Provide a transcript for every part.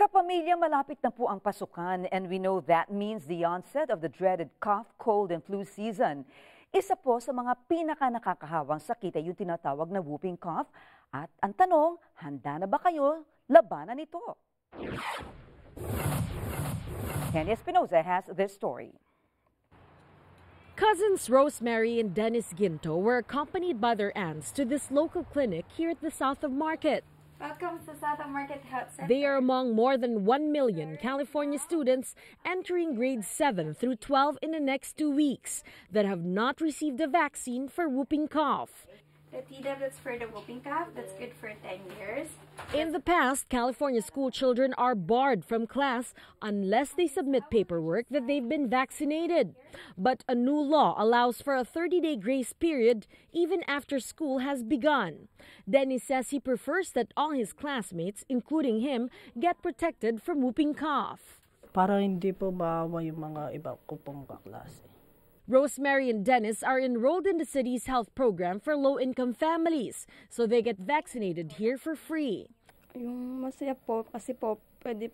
Kapamilya, malapit na po ang pasukan and we know that means the onset of the dreaded cough, cold and flu season. Isa po sa mga pinaka-nakakahawang sakit ay yung tinatawag na whooping cough. At ang tanong, handa na ba kayo labanan ito? Kenny Espinosa has this story. Cousins Rosemary and Dennis Ginto were accompanied by their aunts to this local clinic here at the South of Market. Welcome to South of Market Health Center. They are among more than 1 million California students entering grades 7 through 12 in the next 2 weeks that have not received a vaccine for whooping cough. The Tdap, that's for the whooping cough. That's good for 10 years. In the past, California school children are barred from class unless they submit paperwork that they've been vaccinated. But a new law allows for a 30-day grace period even after school has begun. Dennis says he prefers that all his classmates, including him, get protected from whooping cough. Para hindi po maawa yung mga iba ko pong kaklase. Rosemary and Dennis are enrolled in the city's health program for low-income families, so they get vaccinated here for free. Yung masaya po, kasi po, pwede,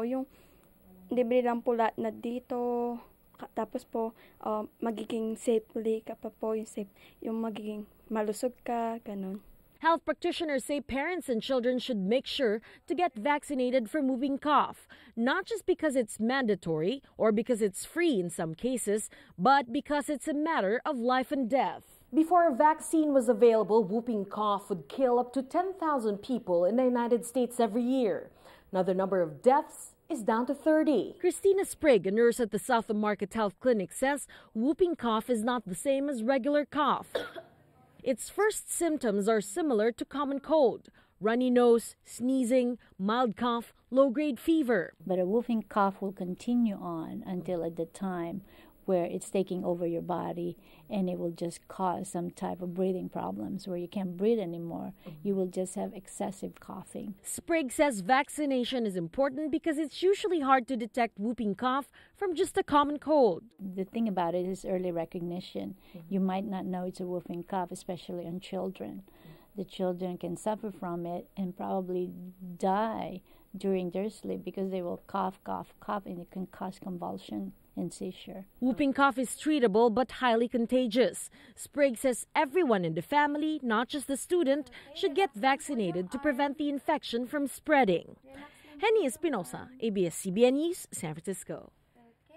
yung libre lang po lahat na dito. Tapos po, magiging safely ka pa po, yung magiging malusog ka, ganun. Health practitioners say parents and children should make sure to get vaccinated for whooping cough, not just because it's mandatory or because it's free in some cases, but because it's a matter of life and death. Before a vaccine was available, whooping cough would kill up to 10,000 people in the United States every year. Now the number of deaths is down to 30. Christina Sprigg, a nurse at the South of Market Health Clinic, says whooping cough is not the same as regular cough. Its first symptoms are similar to common cold: runny nose, sneezing, mild cough, low-grade fever. But a whooping cough will continue on until at the time where it's taking over your body and it will just cause some type of breathing problems where you can't breathe anymore. You will just have excessive coughing. Sprigg says vaccination is important because it's usually hard to detect whooping cough from just a common cold. The thing about it is early recognition. You might not know it's a whooping cough, especially on children. The children can suffer from it and probably die during their sleep because they will cough, cough, cough, and it can cause convulsion and seizure. Whooping cough is treatable but highly contagious. Sprigg says everyone in the family, not just the student, should get vaccinated to prevent the infection from spreading. Henny Espinosa, ABS-CBN News, San Francisco.